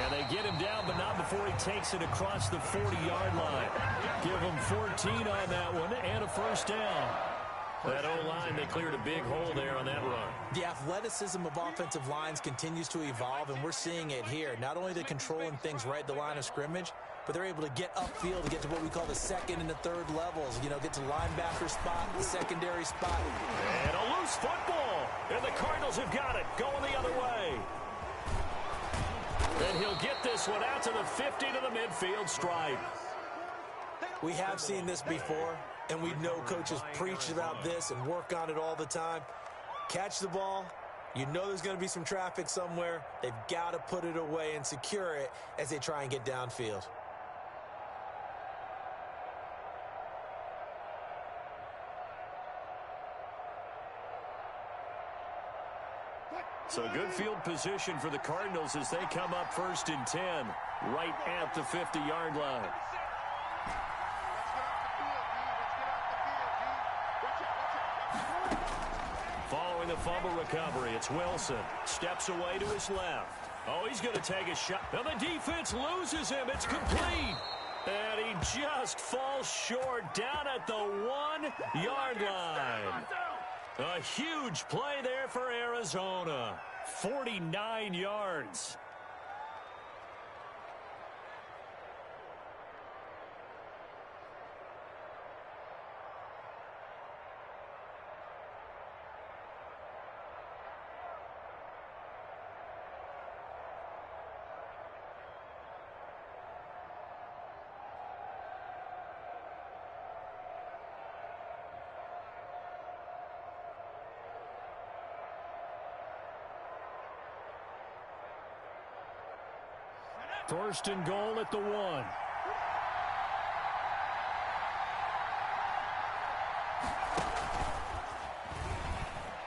And they get him down, but not before he takes it across the 40-yard line. Give him 14 on that one and a first down. That O-line, they cleared a big hole there on that run. The athleticism of offensive lines continues to evolve, and we're seeing it here. Not only are they controlling things right at the line of scrimmage, but they're able to get upfield to get to what we call the second and the third levels. You know, get to linebacker spot, the secondary spot. And a loose football. And the Cardinals have got it, going the other way. And he'll get this one out to the 50 to the midfield stripe. We have seen this before, and we know coaches preach about this and work on it all the time. Catch the ball. You know there's going to be some traffic somewhere. They've got to put it away and secure it as they try and get downfield. So good field position for the Cardinals as they come up 1st and 10, right at the 50-yard line. Following the fumble recovery, it's Wilson. Steps away to his left. Oh, he's going to take a shot. Now the defense loses him. It's complete. And he just falls short down at the 1-yard line. A huge play there for Arizona. 49 yards. First and goal at the 1.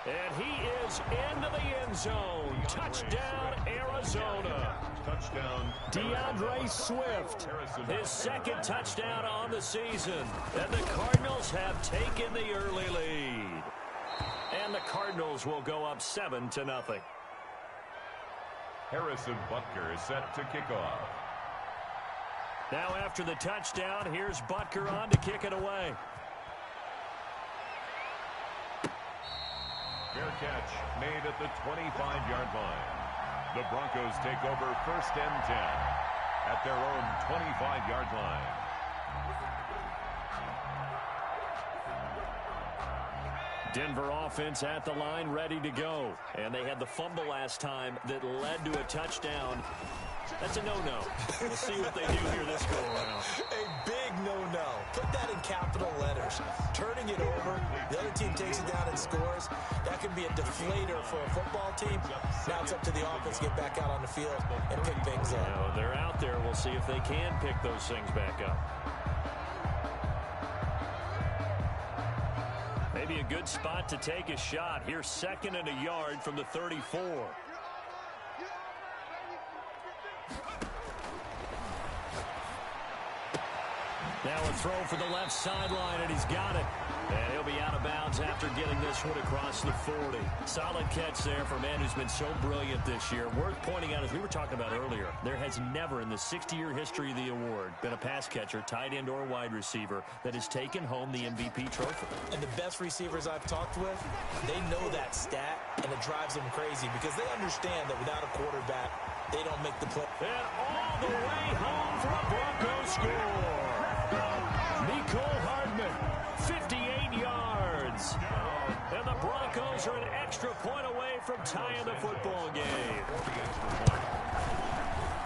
And he is into the end zone. Touchdown, Arizona. Touchdown, DeAndre Swift. His second touchdown on the season. And the Cardinals have taken the early lead. And the Cardinals will go up 7-0. Harrison Butker is set to kick off. Now after the touchdown, here's Butker on to kick it away. Fair catch made at the 25-yard line. The Broncos take over 1st and 10 at their own 25-yard line. Denver offense at the line, ready to go. And they had the fumble last time that led to a touchdown. That's a no-no. We'll see what they do here this go-around. A big no-no. Put that in capital letters. Turning it over, the other team takes it down and scores. That could be a deflator for a football team. Now it's up to the offense to get back out on the field and pick things up. Now, they're out there. We'll see if they can pick those things back up. Maybe a good spot to take a shot. Here's 2nd and a yard from the 34. Now a throw for the left sideline, and he's got it. And he'll be out of bounds after getting this one across the 40. Solid catch there for a man who's been so brilliant this year. Worth pointing out, as we were talking about earlier, there has never in the 60-year history of the award been a pass catcher, tight end, or wide receiver that has taken home the MVP trophy. And the best receivers I've talked with, they know that stat, and it drives them crazy because they understand that without a quarterback, they don't make the play. And all the way home for a Broncos score. Nicole Hardman, 58 yards. And the Broncos are an extra point away from tying the football game.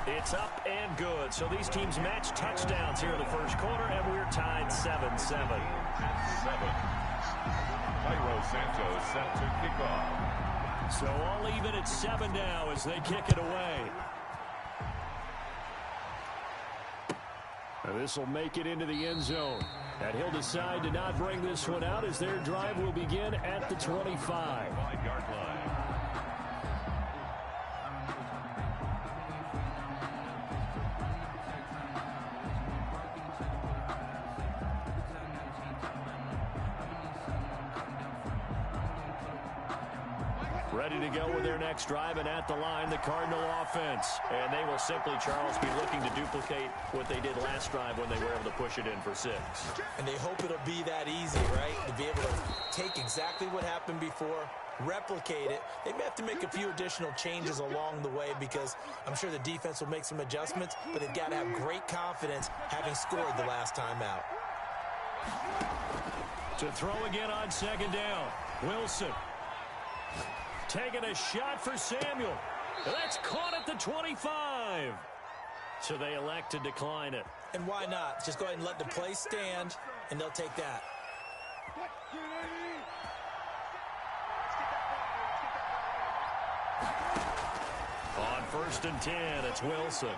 It's up and good. So these teams match touchdowns here in the first quarter, and we're tied 7-7. Cairo Santos set to kick off. So all even at 7 now as they kick it away. This will make it into the end zone. And he'll decide to not bring this one out as their drive will begin at the 25. 5-yard line. Ready to go with their next drive, and at the line, the Cardinal offense. And they will simply, Charles, be looking to duplicate what they did last drive when they were able to push it in for 6. And they hope it'll be that easy, right? To be able to take exactly what happened before, replicate it. They may have to make a few additional changes along the way because I'm sure the defense will make some adjustments, but they've got to have great confidence having scored the last time out. To throw again on 2nd down, Wilson. Taking a shot for Samuel. That's caught at the 25. So they elect to decline it. And why not? Just go ahead and let the play stand, and they'll take that. On 1st and 10, it's Wilson.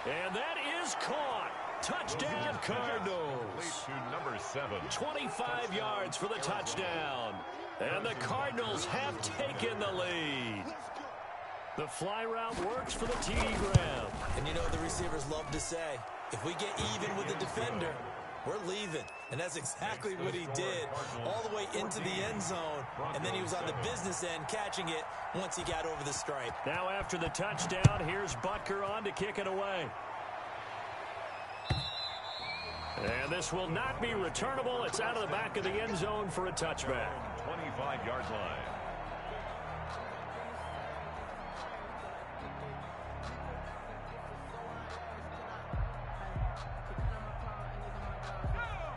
And that is caught. Touchdown, Cardinals. To number 7. 25 yards for the touchdown. And the Cardinals have taken the lead. The fly route works for the TD grab. And you know the receivers love to say, if we get even with the defender, we're leaving. And that's exactly what he did, all the way into the end zone. And then he was on the business end catching it once he got over the stripe. Now after the touchdown, here's Butker on to kick it away. And this will not be returnable. It's out of the back of the end zone for a touchback. 25-yard line.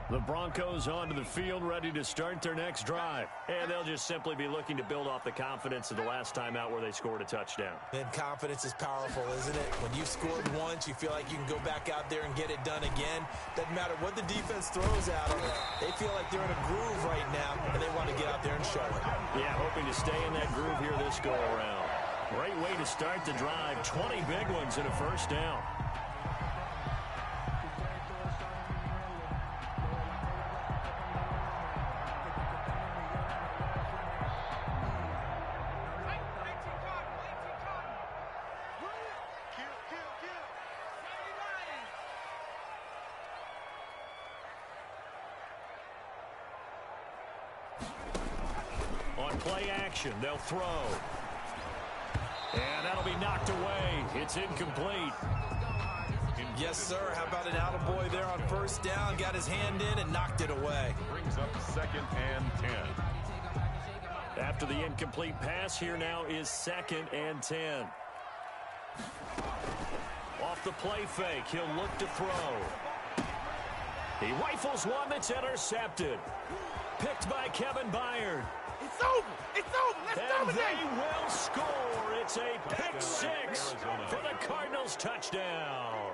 The Broncos onto the field, ready to start their next drive. And they'll just simply be looking to build off the confidence of the last time out where they scored a touchdown. And confidence is powerful, isn't it? When you scored once, you feel like you can go back out there and get it done again. Doesn't matter what the defense throws at them. They feel like they're in a groove right now, and they want to get out there and show it. Yeah, hoping to stay in that groove here this go-around. Great way to start the drive. 20 big ones and a first down. On play action, they'll throw. And that'll be knocked away. It's incomplete. Yes, sir. How about an attaboy there on 1st down? Got his hand in and knocked it away. Brings up 2nd and 10. After the incomplete pass, here now is 2nd and 10. Off the play fake, he'll look to throw. He rifles one that's intercepted. Picked by Kevin Byard. It's over. It's over. Let's dominate. And they will score. It's a pick 6 for the Cardinals touchdown.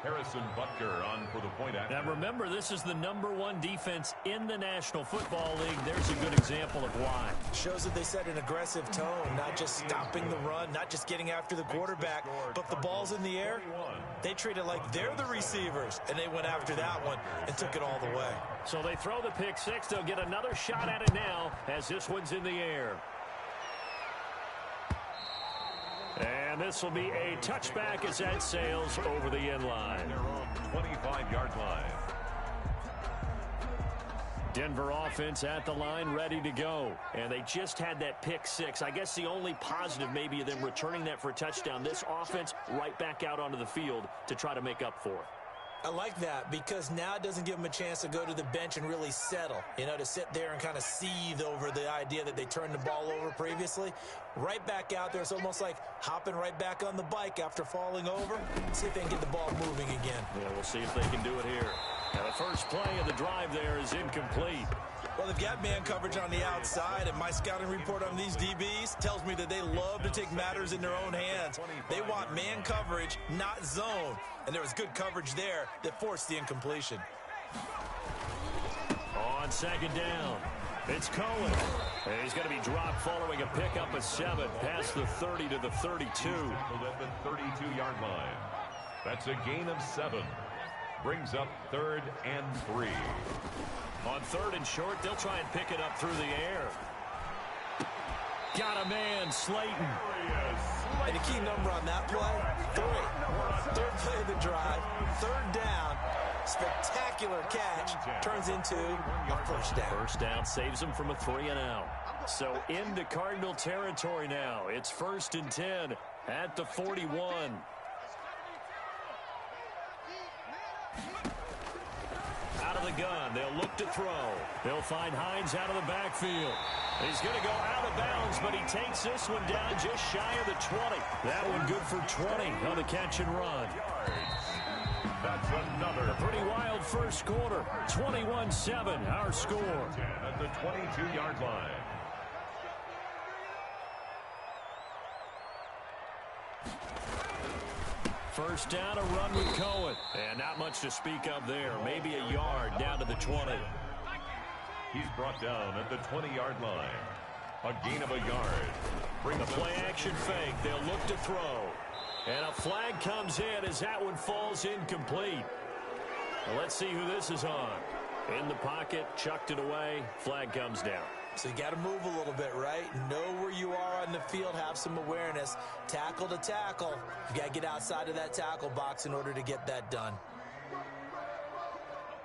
Harrison Butker on for the point after. Now remember, this is the #1 defense in the National Football League. There's a good example of why. Shows that they set an aggressive tone, not just stopping the run, not just getting after the quarterback, but the ball's in the air. They treat it like they're the receivers, and they went after that one and took it all the way. So they throw the pick 6. They'll get another shot at it now as this one's in the air. And this will be a touchback as that sails over the end line. Their own 25-yard line. Denver offense at the line, ready to go. And they just had that pick 6. I guess the only positive maybe of them returning that for a touchdown. This offense right back out onto the field to try to make up for it. I like that because now it doesn't give them a chance to go to the bench and really settle, you know, to sit there and kind of seethe over the idea that they turned the ball over previously. Right back out there, it's almost like hopping right back on the bike after falling over. See if they can get the ball moving again. Yeah, we'll see if they can do it here. Now the first play of the drive there is incomplete. Well, they've got man coverage on the outside, and my scouting report on these DBs tells me that they love to take matters in their own hands. They want man coverage, not zone. And there was good coverage there that forced the incompletion. On 2nd down, it's Cohen. And he's going to be dropped following a pickup of 7 past the 30 to the 32. At the 32-yard line. That's a gain of 7. Brings up 3rd and 3. On 3rd and short, they'll try and pick it up through the air. Got a man, Slayton. And the key number on that play, 3. 3rd play of the drive, 3rd down. Spectacular catch turns into a first down. First down saves him from a 3 and out. So into Cardinal territory now. It's 1st and 10 at the 41. Out of the gun, they'll look to throw. They'll find Hines out of the backfield. He's going to go out of bounds, but he takes this one down just shy of the 20. That one good for 20 on the catch and run. That's another. A pretty wild first quarter. 21-7, our score. At the 22-yard line. First down, a run with Cohen. And not much to speak of there. Maybe a yard down to the 20. He's brought down at the 20-yard line. A gain of a yard. Bring the play-action fake. They'll look to throw. And a flag comes in as that one falls incomplete. Well, let's see who this is on. In the pocket, chucked it away. Flag comes down. So you got to move a little bit, right? Know where you are on the field, have some awareness. Tackle to tackle. You got to get outside of that tackle box in order to get that done.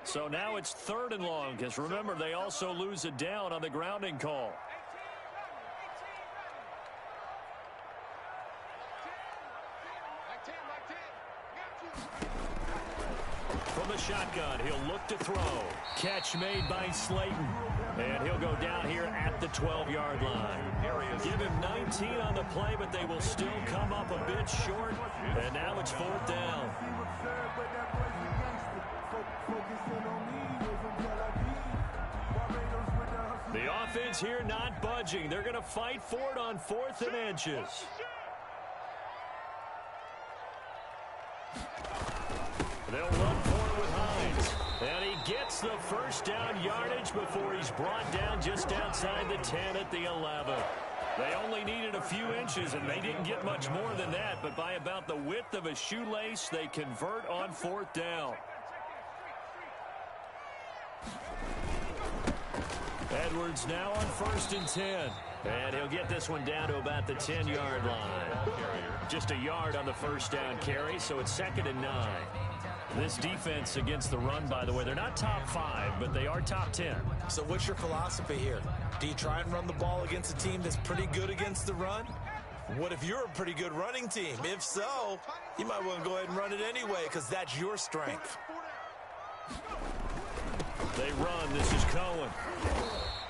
So now it's 3rd and long, because remember, they also lose a down on the grounding call. From the shotgun, he'll look to throw. Catch made by Slayton. And he'll go down here at the 12-yard line. Give him 19 on the play, but they will still come up a bit short. And now it's 4th down. The offense here not budging. They're going to fight for it on 4th and inches. They'll run for it with Hines. And he gets the first down yardage before he's brought down just outside the 10 at the 11. They only needed a few inches, and they didn't get much more than that. But by about the width of a shoelace, they convert on 4th down. Edwards now on 1st and 10. And he'll get this one down to about the 10-yard line. Just a yard on the first down carry, so it's 2nd and 9. This defense against the run, by the way, they're not top 5, but they are top 10. So what's your philosophy here? Do you try and run the ball against a team that's pretty good against the run? What if you're a pretty good running team? If so, you might want to go ahead and run it anyway, because that's your strength. They run. This is Cohen.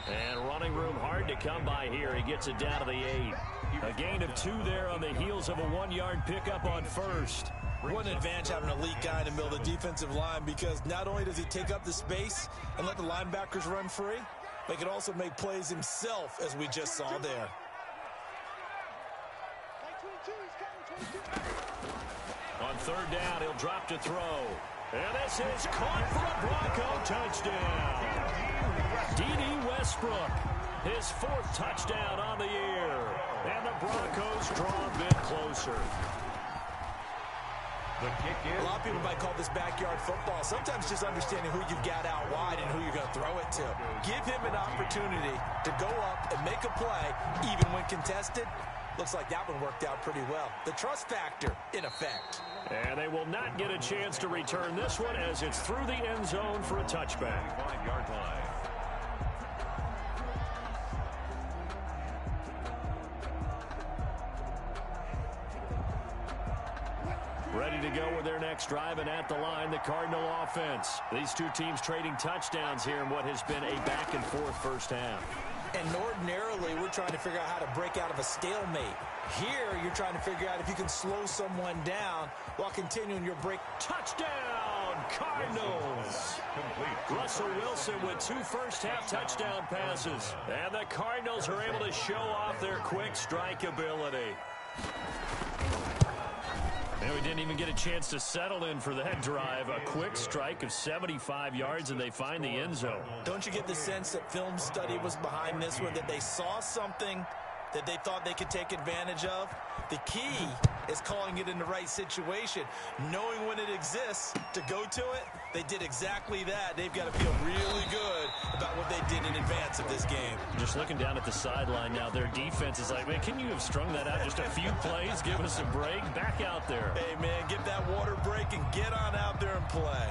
And running room hard to come by here. He gets it down to the 8. A gain of 2 there on the heels of a 1-yard pickup on first. What an advantage having an elite guy in the middle of the defensive line, because not only does he take up the space and let the linebackers run free, but he can also make plays himself, as we just saw there. On 3rd down, he'll drop to throw. And this is caught for a Bronco touchdown. D.D. Westbrook, his 4th touchdown on the year. And the Broncos draw a bit closer. The kick is. A lot of people might call this backyard football. Sometimes just understanding who you've got out wide and who you're going to throw it to. Give him an opportunity to go up and make a play, even when contested. Looks like that one worked out pretty well. The trust factor in effect. And they will not get a chance to return this one as it's through the end zone for a touchback. 5-yard line. Ready to go with their next drive, and at the line, the Cardinal offense. These two teams trading touchdowns here in what has been a back-and-forth first half. And ordinarily, we're trying to figure out how to break out of a stalemate. Here, you're trying to figure out if you can slow someone down while continuing your break. Touchdown, Cardinals! Russell Wilson with 2 first-half touchdown passes. And the Cardinals are able to show off their quick strike ability. And we didn't even get a chance to settle in for that drive. A quick strike of 75 yards, and they find the end zone. Don't you get the sense that film study was behind this one, that they saw something that they thought they could take advantage of? The key is calling it in the right situation, knowing when it exists to go to it. They did exactly that. They've got to feel really good about what they did in advance of this game. Just looking down at the sideline now, their defense is like, man, can you have strung that out just a few plays? Give us a break. Back out there. Hey, man, get that water break and get on out there and play.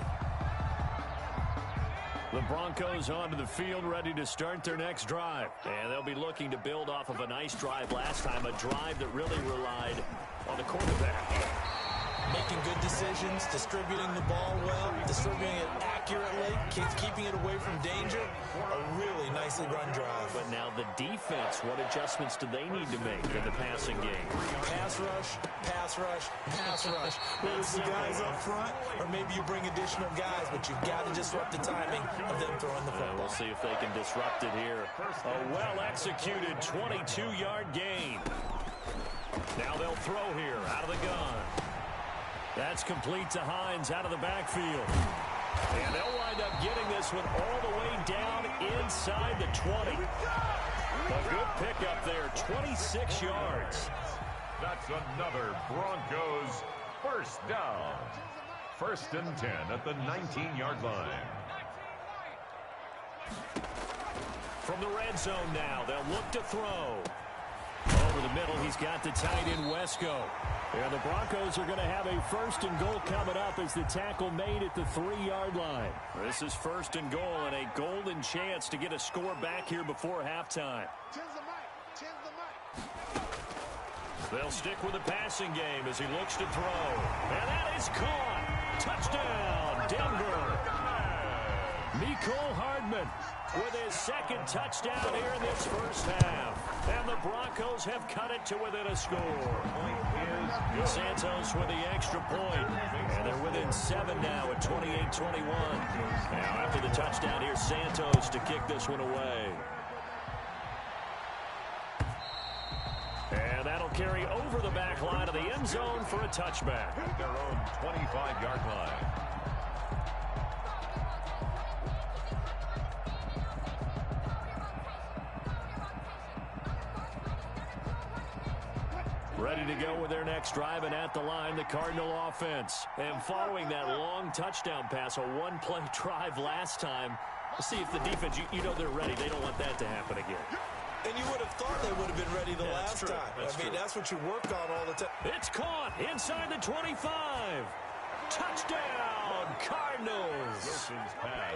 The Broncos onto the field ready to start their next drive. And they'll be looking to build off of a nice drive last time, a drive that really relied on the quarterback. Making good decisions, distributing the ball well, distributing it accurately, keeping it away from danger. A really nicely run drive. But now the defense, what adjustments do they need to make in the passing game? Pass rush, pass rush, pass rush. Whether it's the guys up front or maybe you bring additional guys, but you've got to disrupt the timing of them throwing the football. We'll see if they can disrupt it here. A well-executed 22-yard gain. Now they'll throw here out of the gun. That's complete to Hines out of the backfield. And they'll wind up getting this one all the way down inside the 20. A good pickup there, 26 yards. That's another Broncos first down. 1st and 10 at the 19-yard line. From the red zone now, they'll look to throw. Over the middle, he's got the tight end Wesco. And the Broncos are going to have a 1st and goal coming up as the tackle made at the 3-yard line. This is 1st and goal and a golden chance to get a score back here before halftime. They'll stick with the passing game as he looks to throw. And that is caught. Touchdown, Denver. Mecole Hardman with his 2nd touchdown here in this first half. And the Broncos have cut it to within a score. Santos with the extra point. And they're within 7 now at 28-21. Now after the touchdown, here's Santos to kick this one away. And that'll carry over the back line of the end zone for a touchback. Their own 25-yard line. Ready to go with their next drive, and at the line, the Cardinal offense. And following that long touchdown pass, a one-play drive last time, let's see if the defense, you know they're ready. They don't want that to happen again. And you would have thought they would have been ready the last time. That's what you work on all the time. It's caught inside the 25. Touchdown, Cardinals.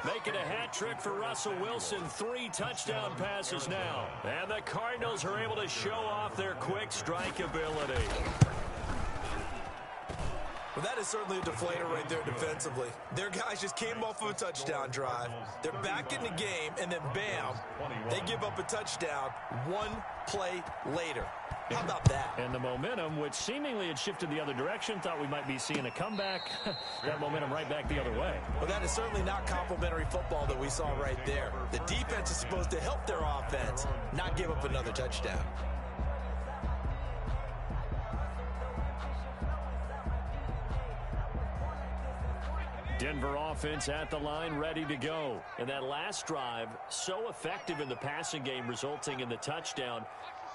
Making a hat trick for Russell Wilson. 3 touchdown passes now. And the Cardinals are able to show off their quick strike ability. Well, that is certainly a deflator right there defensively. Their guys just came off of a touchdown drive. They're back in the game, and then bam, they give up a touchdown 1 play later. How about that? And the momentum, which seemingly had shifted the other direction, thought we might be seeing a comeback. That momentum right back the other way. Well, that is certainly not complimentary football that we saw right there. The defense is supposed to help their offense, not give up another touchdown. Denver offense at the line, ready to go. And that last drive, so effective in the passing game, resulting in the touchdown.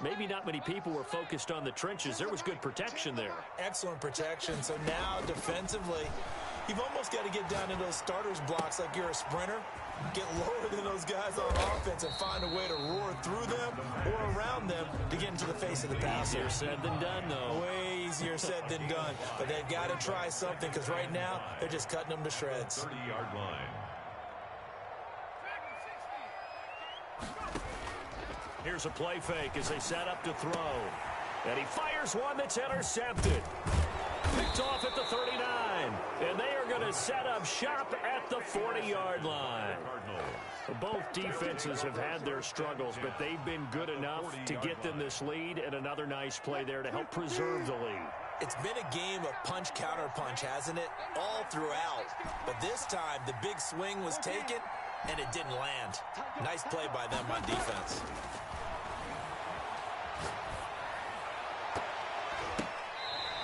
Maybe not many people were focused on the trenches. There was good protection there. Excellent protection. So now defensively, you've almost got to get down in those starters blocks like you're a sprinter. Get lower than those guys on offense and find a way to roar through them or around them to get into the face of the passer. Easier said than done, though. Way easier said than done. But they've got to try something because right now they're just cutting them to shreds. 30-yard line. Here's a play fake as they set up to throw. And he fires one that's intercepted. Picked off at the 39. And they are going to set up shop at the 40-yard line. Both defenses have had their struggles, but they've been good enough to get them this lead, and another nice play there to help preserve the lead. It's been a game of punch-counter-punch, hasn't it? All throughout. But this time, the big swing was taken, and it didn't land. Nice play by them on defense.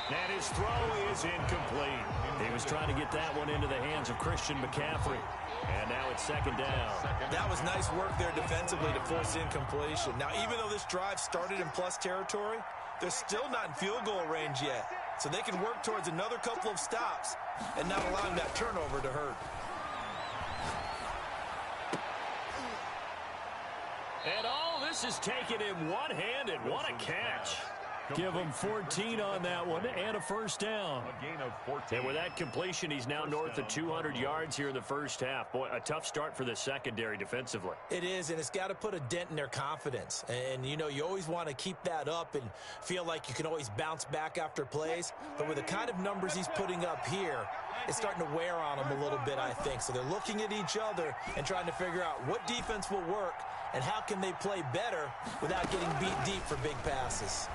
And his throw is incomplete. He was trying to get that one into the hands of Christian McCaffrey. And now it's 2nd down. That was nice work there defensively to force incompletion. Now, even though this drive started in plus territory, they're still not in field goal range yet. So they can work towards another couple of stops and not allowing that turnover to hurt. And all this is taken in one hand, and what a catch. Give him 14 on that one and a first down. A gain of 14. And with that completion, he's now north of 200 yards here in the first half. Boy, a tough start for the secondary defensively. It is, and it's got to put a dent in their confidence. And, you know, you always want to keep that up and feel like you can always bounce back after plays. But with the kind of numbers he's putting up here, it's starting to wear on them a little bit, I think. So they're looking at each other and trying to figure out what defense will work and how can they play better without getting beat deep for big passes.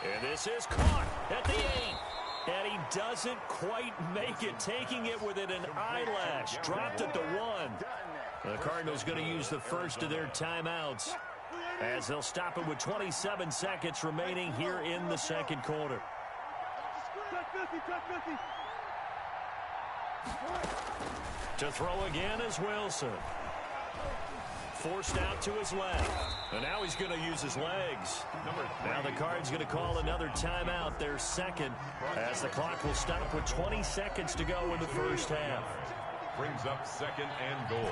And this is caught at the 8. And he doesn't quite make it, taking it within an eyelash. Dropped at the 1. The Cardinals going to use the first of their timeouts as they'll stop it with 27 seconds remaining here in the second quarter. To throw again is Wilson. Forced out to his left. And now he's going to use his legs. Now the Cards going to call another timeout, their second, as the clock will stop with 20 seconds to go in the first half. Brings up second and goal.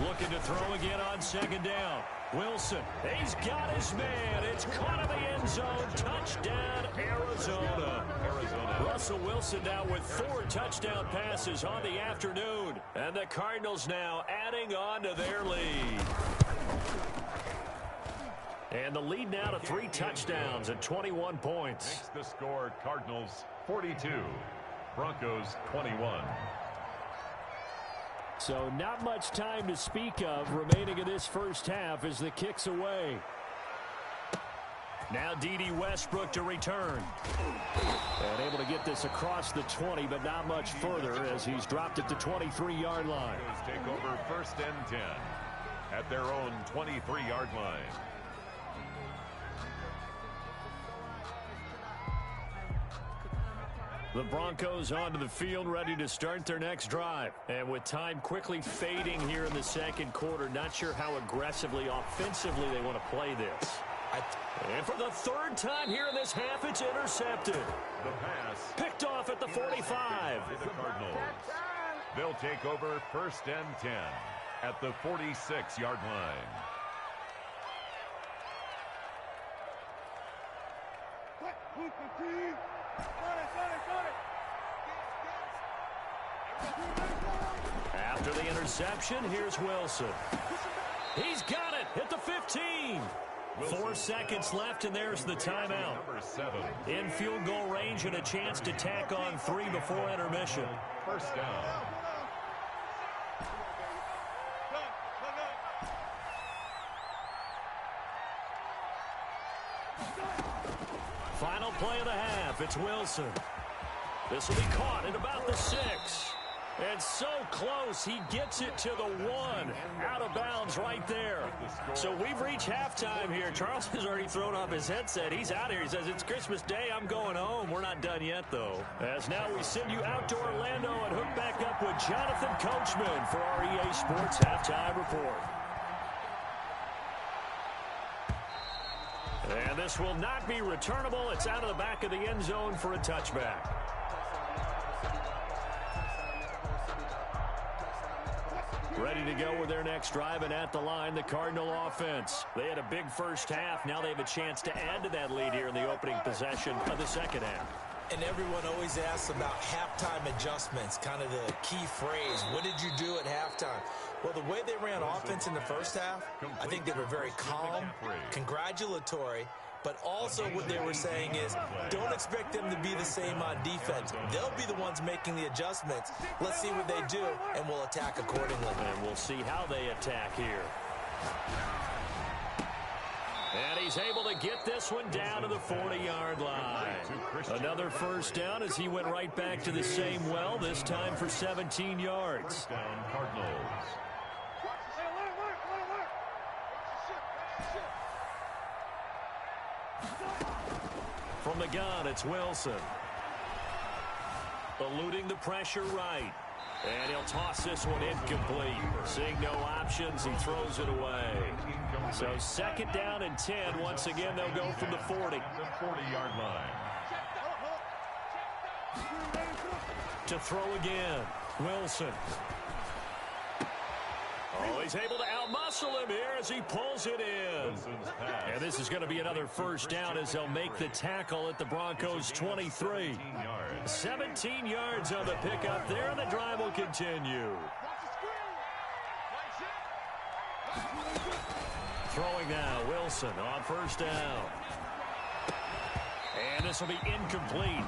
Looking to throw again on second down. Wilson, he's got his man. It's caught in the end zone. Touchdown, Arizona. Russell Wilson now with 4 touchdown passes on the afternoon. And the Cardinals now adding on to their lead. And the lead now to 3 touchdowns and 21 points. Makes the score Cardinals 42, Broncos 21. So not much time to speak of remaining in this first half as the kick's away. Now D.D. Westbrook to return. And able to get this across the 20, but not much further as he's dropped at the 23-yard line. Take over first and 10 at their own 23-yard line. The Broncos onto the field, ready to start their next drive. And with time quickly fading here in the second quarter, not sure how aggressively, offensively they want to play this. And for the 3rd time here in this half, it's intercepted. The pass. Picked off at the 45. The Cardinals. They'll take over first and 10 at the 46-yard line. After the interception, here's Wilson. He's got it at the 15. 4 seconds left, and there's the timeout. In field goal range and a chance to tack on 3 before intermission. First down. Final play of the half. It's Wilson. This will be caught at about the 6. And so close, he gets it to the 1. Out of bounds right there. So we've reached halftime here. Charles has already thrown off his headset. He's out here. He says, it's Christmas Day. I'm going home. We're not done yet, though. As now we send you out to Orlando and hook back up with Jonathan Coachman for our EA Sports Halftime Report. And this will not be returnable. It's out of the back of the end zone for a touchback. Ready to go with their next drive, and at the line, the Cardinal offense. They had a big first half. Now they have a chance to add to that lead here in the opening possession of the second half. And everyone always asks about halftime adjustments, kind of the key phrase. What did you do at halftime? Well, the way they ran offense in the first half, I think they were very calm, congratulatory, but also what they were saying is don't expect them to be the same on defense. They'll be the ones making the adjustments. Let's see what they do, and we'll attack accordingly. And we'll see how they attack here. And he's able to get this one down to the 40-yard line. Another first down as he went right back to the same well, this time for 17 yards. First down, Cardinals. From the gun, it's Wilson. Eluding the pressure right. And he'll toss this one incomplete. Seeing no options, he throws it away. So second down and 10. Once again, they'll go from the 40. The 40-yard line. To throw again. Wilson. Oh, he's able to outmuscle him here as he pulls it in. And this is going to be another first down as they'll make the tackle at the Broncos' 23. 17 yards on the pickup there, and the drive will continue. Throwing now, Wilson on first down. And this will be incomplete.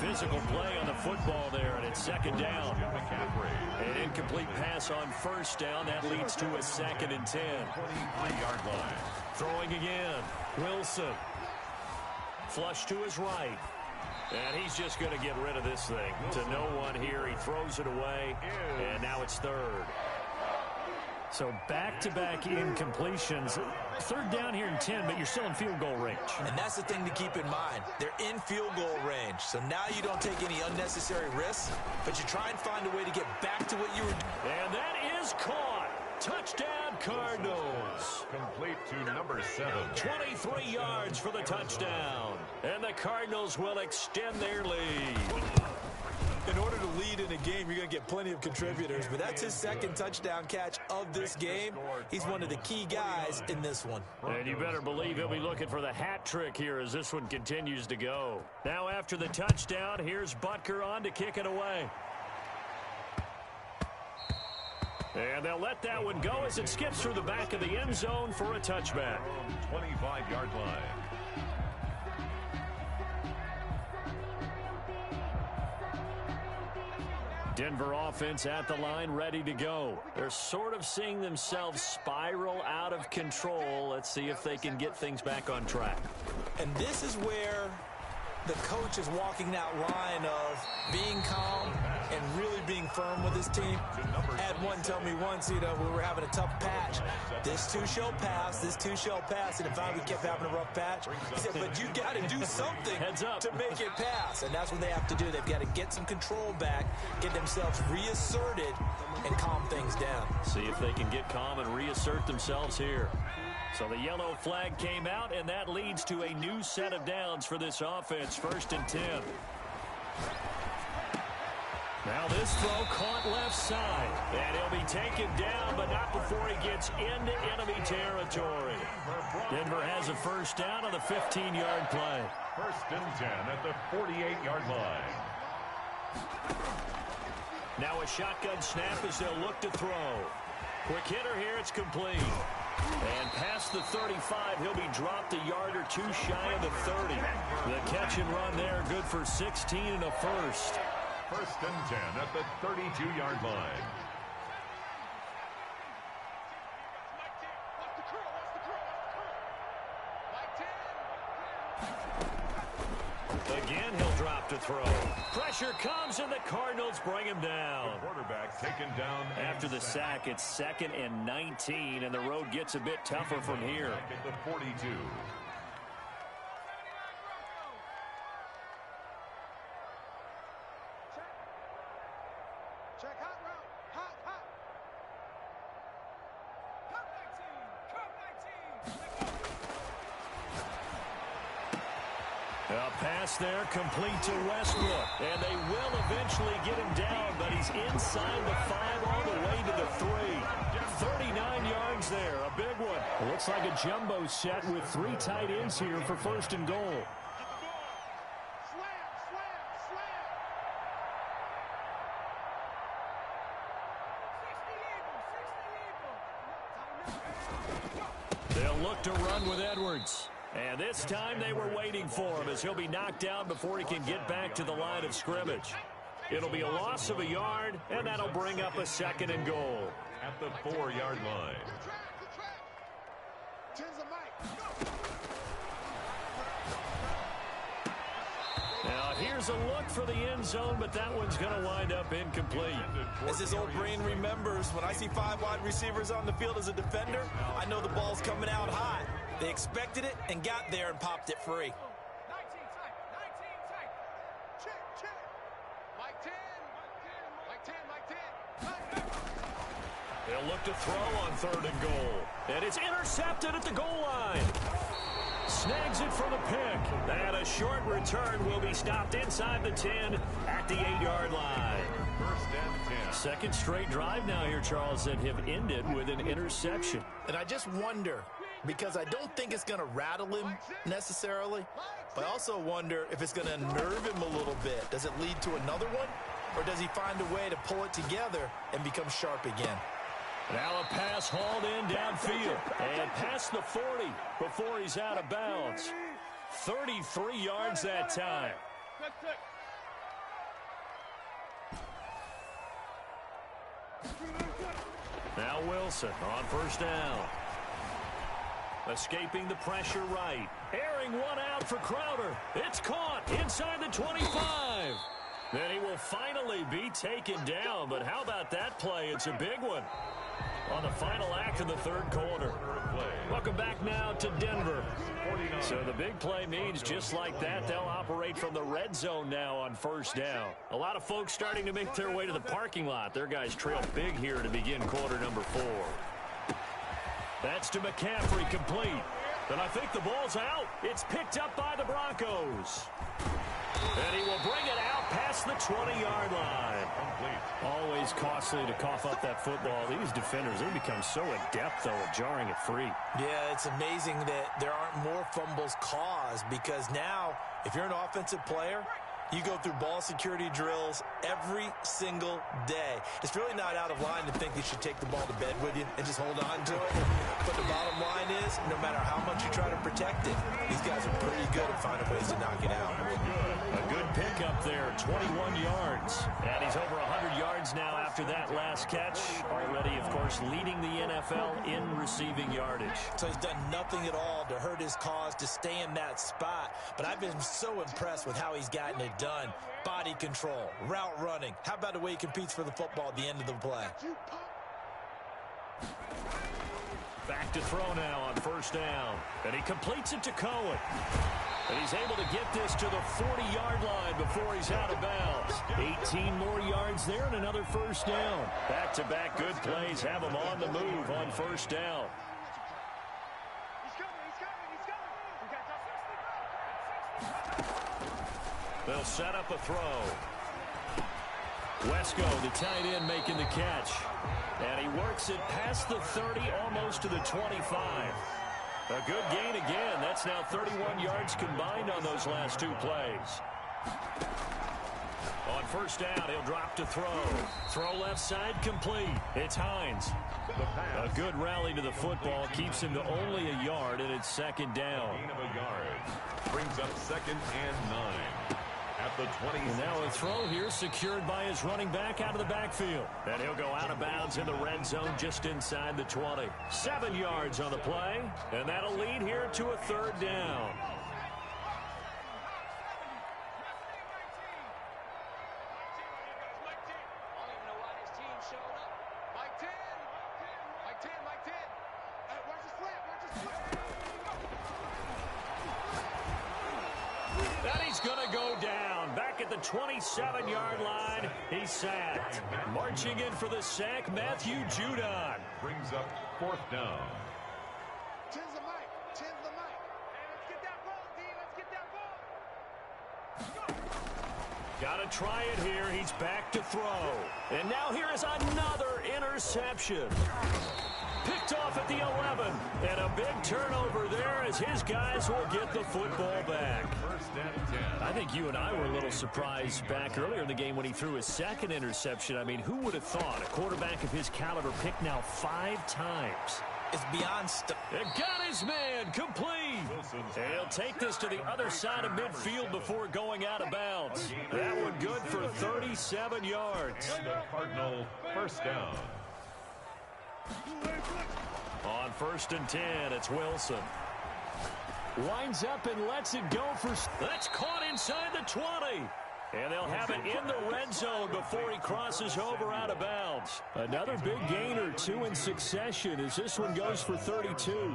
Physical play on the football there, and it's second down. An incomplete pass on first down. That leads to a 2nd and 10. 23-yard line. Throwing again. Wilson. Flush to his right. And he's just going to get rid of this thing. To no one here. He throws it away, and now it's third. So back-to-back incompletions. Third down here in 10, but you're still in field goal range. And that's the thing to keep in mind. They're in field goal range. So now you don't take any unnecessary risks, but you try and find a way to get back to what you were doing. And that is caught. Touchdown, Cardinals. Complete to number 7. 23 yards for the touchdown. And the Cardinals will extend their lead. In order to lead in a game, you're going to get plenty of contributors, but that's his 2nd touchdown catch of this game. He's one of the key guys in this one. And you better believe he'll be looking for the hat trick here as this one continues to go. Now after the touchdown, here's Butker on to kick it away. And they'll let that one go as it skips through the back of the end zone for a touchback. 25-yard line. Denver offense at the line, ready to go. They're sort of seeing themselves spiral out of control. Let's see if they can get things back on track. And this is where the coach is walking that line of being calm and really being firm with his team. I had one tell me once, we were having a tough patch. This too shall pass, this too shall pass. And in fact, we kept having a rough patch. He said, but you got to do something to make it pass. And that's what they have to do. They've got to get some control back, get themselves reasserted, and calm things down. See if they can get calm and reassert themselves here. So the yellow flag came out, and that leads to a new set of downs for this offense. 1st and 10. Now this throw caught left side. And he'll be taken down, but not before he gets into enemy territory. Denver has a first down on the 15-yard play. 1st and 10 at the 48-yard line. Now a shotgun snap as they'll look to throw. Quick hitter here, it's complete. And past the 35, he'll be dropped a yard or two shy of the 30. The catch and run there, good for 16 and a first. 1st and 10 at the 32-yard line. Again, he'll drop to throw. Pressure comes, and the Cardinals bring him down. The quarterback taken down. After the sack, it's 2nd and 19, and the road gets a bit tougher from here. At the 42. Check hot route. Hot, hot. Cut 19. Cut 19. A pass there complete to Westbrook. And they will eventually get him down, but he's inside the 5 all the way to the 3. 39 yards there, a big one. It looks like a jumbo set with 3 tight ends here for 1st and goal. They'll look to run with Edwards. And this time they were waiting for him as he'll be knocked down before he can get back to the line of scrimmage. It'll be a loss of a yard, and that'll bring up a 2nd and goal. At the 4-yard line. Now here's a look for the end zone, but that one's going to wind up incomplete. As his old brain remembers, when I see 5 wide receivers on the field as a defender, I know the ball's coming out hot. They expected it and got there and popped it free. 19 tight. 19 tight. Check, check. Mike 10. Mike 10. They'll look to throw on 3rd and goal. And it's intercepted at the goal line. snags it for the pick. And a short return will be stopped inside the 10 at the 8-yard line. First and 10. Second straight drive now here, Charles, that have ended with an interception. And I just wonder, because I don't think it's going to rattle him necessarily, but I also wonder if it's going to unnerve him a little bit. Does it lead to another one, or does he find a way to pull it together and become sharp again? Now a pass hauled in downfield and past the 40 before he's out of bounds. 33 yards that time. Now Wilson on first down. Escaping the pressure right. Airing one out for Crowder. It's caught inside the 25. Then he will finally be taken down. But how about that play? It's a big one on the final act of the third quarter. Welcome back now to Denver. So the big play means just like that, they'll operate from the red zone now on first down. A lot of folks starting to make their way to the parking lot. Their guys trail big here to begin quarter number 4. That's to McCaffrey, complete. And I think the ball's out. It's picked up by the Broncos. And he will bring it out past the 20-yard line. Always costly to cough up that football. These defenders, they become so adept, though, at jarring it free. Yeah, it's amazing that there aren't more fumbles caused, because now, if you're an offensive player, you go through ball security drills every single day. It's really not out of line to think you should take the ball to bed with you and just hold on to it. But the bottom line is, no matter how much you try to protect it, these guys are pretty good at finding ways to knock it out. A good pickup there, 21 yards. And he's over 100 yards now after that last catch. Already, of course, leading the NFL in receiving yardage. So he's done nothing at all to hurt his cause, to stay in that spot. But I've been so impressed with how he's gotten it done. Body control, route running. How about the way he competes for the football at the end of the play? Back to throw now on first down. And he completes it to Cohen. And he's able to get this to the 40-yard line before he's out of bounds. 18 more yards there and another first down. Back-to-back good plays have him on the move on first down. They'll set up a throw. Wesco, the tight end, making the catch. And he works it past the 30, almost to the 25. A good gain again. That's now 31 yards combined on those last two plays. On first down, he'll drop to throw. Throw left side, complete. It's Hines. A good rally to the football keeps him to only a yard, and it's second down. Gain of a yard. Brings up 2nd and 9. At the 20. And now a throw here secured by his running back out of the backfield. And he'll go out of bounds in the red zone just inside the 20. 7 yards on the play. And that'll lead here to a third down. And he's going to go down. Back at the 27-yard line, he's sacked. Marching in for the sack, Matthew Judon. Brings up 4th down. Tens the mic. Tens the mic. Hey, let's get that ball, D. Let's get that ball. Got to try it here. He's back to throw. And now here is another interception. Picked off at the 11. And a big turnover there as his guys will get the football back. First and 10. I think you and I were a little surprised back earlier in the game when he threw his second interception. I mean, who would have thought a quarterback of his caliber picked now 5 times? It's beyond It got his man complete. And he'll take this to the other side of midfield before going out of bounds. That one good for 37 yards. And the Cardinal first down. On 1st and 10, it's Wilson. Winds up and lets it go for... That's caught inside the 20. And they'll have it in the red zone before he crosses over out of bounds. Another big gain or 2 in succession as this one goes for 32.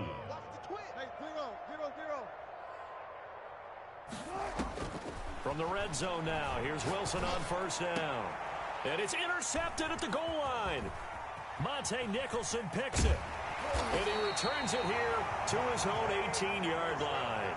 From the red zone now, here's Wilson on first down. And it's intercepted at the goal line. Monte Nicholson picks it. And he returns it here to his own 18-yard line.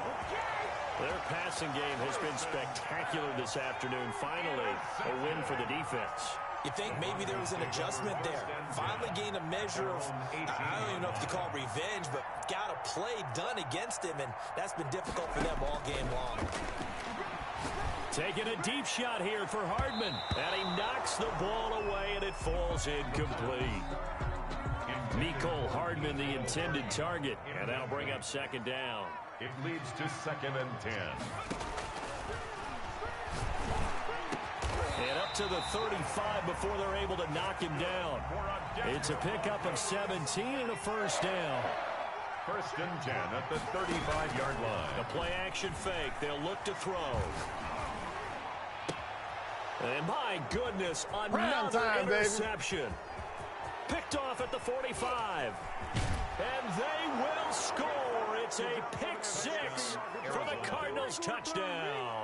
Their passing game has been spectacular this afternoon. Finally, a win for the defense. You think maybe there was an adjustment there. Finally gained a measure of, I don't even know if you call it revenge, but got a play done against him, and that's been difficult for them all game long. Taking a deep shot here for Hardman. And he knocks the ball away, and it falls incomplete. Mecole Hardman, the intended target. And that'll bring up second down. It leads to 2nd and 10. And up to the 35 before they're able to knock him down. It's a pickup of 17 and a first down. 1st and 10 at the 35-yard line. A play-action fake. They'll look to throw. And my goodness, another interception. Baby. Picked off at the 45. And they will score. It's a pick six for the Cardinals touchdown.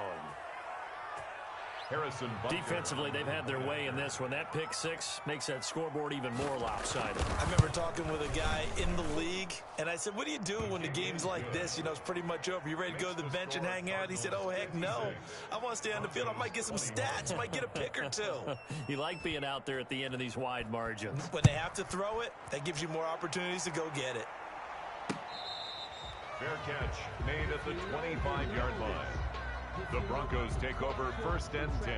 Defensively, they've had their way in this one. That pick six makes that scoreboard even more lopsided. I remember talking with a guy in the league, and I said, what do you do when the game's like this? You know, it's pretty much over. You ready to go to the bench and hang out? He said, oh, heck no. I want to stay on the field. I might get some stats. I might get a pick or two. You like being out there at the end of these wide margins. When they have to throw it, that gives you more opportunities to go get it. Fair catch made at the 25-yard line. The Broncos take over 1st and 10.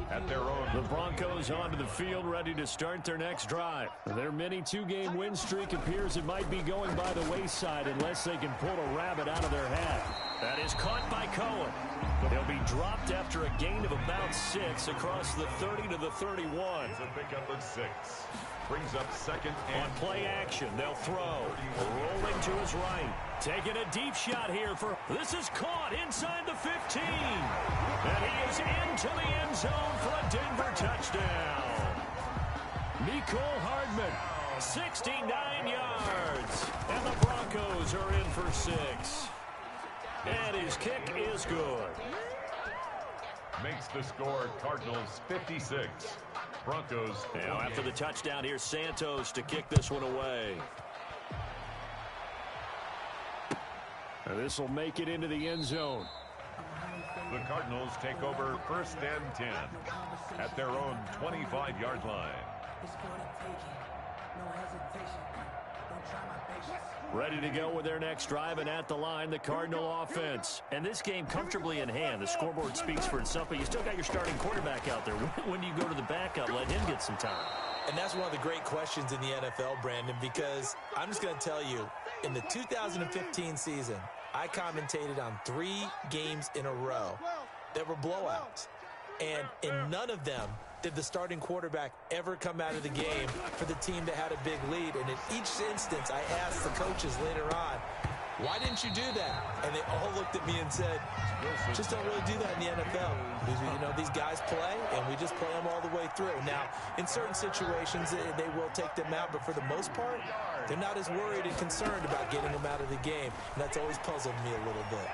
At their own. The Broncos onto the field, ready to start their next drive. Their mini two-game win streak appears it might be going by the wayside unless they can pull a rabbit out of their hat. That is caught by Cohen. He'll be dropped after a gain of about 6 across the 30 to the 31. It's a pickup of 6. Brings up 2nd and on play action. They'll throw. Rolling to his right. Taking a deep shot here for. This is caught inside the 15. And he is into the end zone for a Denver touchdown. Mecole Hardman, 69 yards. And the Broncos are in for 6. And his kick is good. Makes the score Cardinals 56. Broncos. Now after the touchdown, here's Santos to kick this one away. This will make it into the end zone. The Cardinals take over 1st and 10 at their own 25-yard line. Ready to go with their next drive, and at the line, the Cardinal offense. And this game comfortably in hand. The scoreboard speaks for itself, but you still got your starting quarterback out there. When do you go to the backup? Let him get some time. And that's one of the great questions in the NFL, Brandon, because I'm just going to tell you, in the 2015 season, I commentated on 3 games in a row that were blowouts. And in none of them did the starting quarterback ever come out of the game for the team that had a big lead. And in each instance, I asked the coaches later on, why didn't you do that? And they all looked at me and said, just don't really do that in the NFL. You know, these guys play, and we just play them all the way through. Now, in certain situations, they will take them out, but for the most part, they're not as worried and concerned about getting them out of the game. And that's always puzzled me a little bit.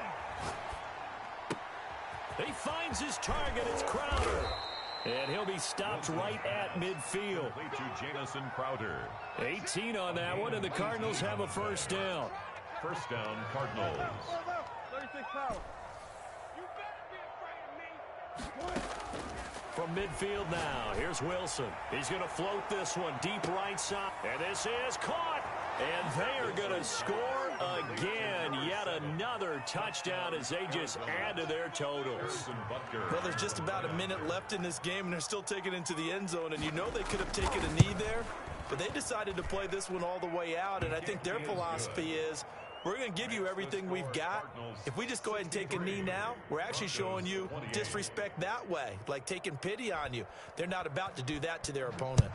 He finds his target. It's Crowder. And he'll be stopped right at midfield. To Jamison Crowder. 18 on that one, and the Cardinals have a first down. First down, Cardinals. 36 pounds. You better be afraid of me. From midfield now, here's Wilson. He's going to float this one deep right side. And this is caught. And they are going to score again. Yet another touchdown as they just add to their totals. Well, there's just about a minute left in this game, and they're still taking it into the end zone. And you know they could have taken a knee there, but they decided to play this one all the way out. And I think their philosophy is, we're going to give you everything we've got. If we just go ahead and take a knee now, we're actually showing you disrespect that way, like taking pity on you. They're not about to do that to their opponent.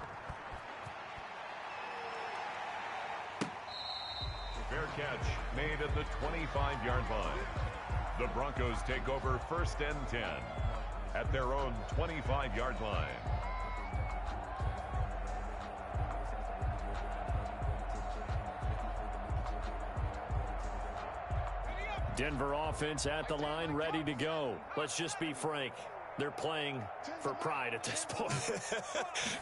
Fair catch made at the 25-yard line. The Broncos take over 1st and 10 at their own 25-yard line. Denver offense at the line, ready to go. Let's just be frank. They're playing for pride at this point.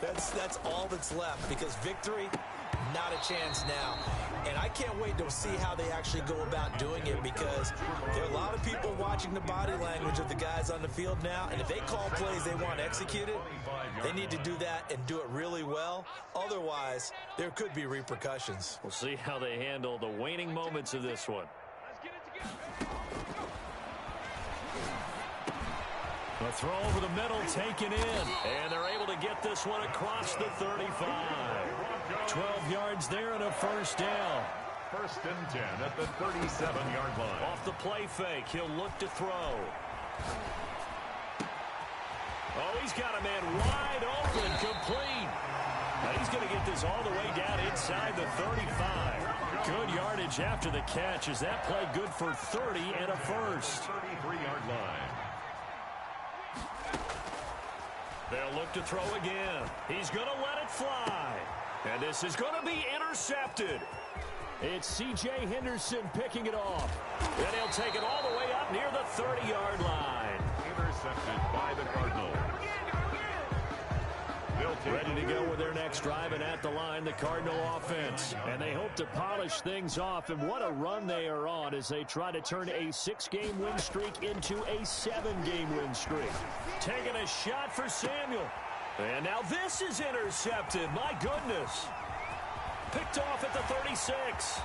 That's all that's left, because victory Not a chance now. And I can't wait to see how they actually go about doing it, because there are a lot of people watching the body language of the guys on the field now, and if they call plays they want executed, they need to do that and do it really well. Otherwise, there could be repercussions. We'll see how they handle the waning moments of this one. Let's get it together. The throw over the middle taken in, and they're able to get this one across the 35. 12 yards there and a first down. First and 10 at the 37-yard line. Off the play fake, he'll look to throw. Oh, he's got a man wide open, complete. Now he's going to get this all the way down inside the 35. Good yardage after the catch. Is that play good for 30 and a first? 33-yard line. They'll look to throw again. He's going to let it fly. And this is going to be intercepted. It's C.J. Henderson picking it off. And he'll take it all the way up near the 30-yard line. Intercepted by the Cardinals. Ready to go with their next drive, and at the line, the Cardinal offense. And they hope to polish things off, and what a run they are on as they try to turn a 6-game win streak into a 7-game win streak. Taking a shot for Samuel. And now this is intercepted. My goodness. Picked off at the 36.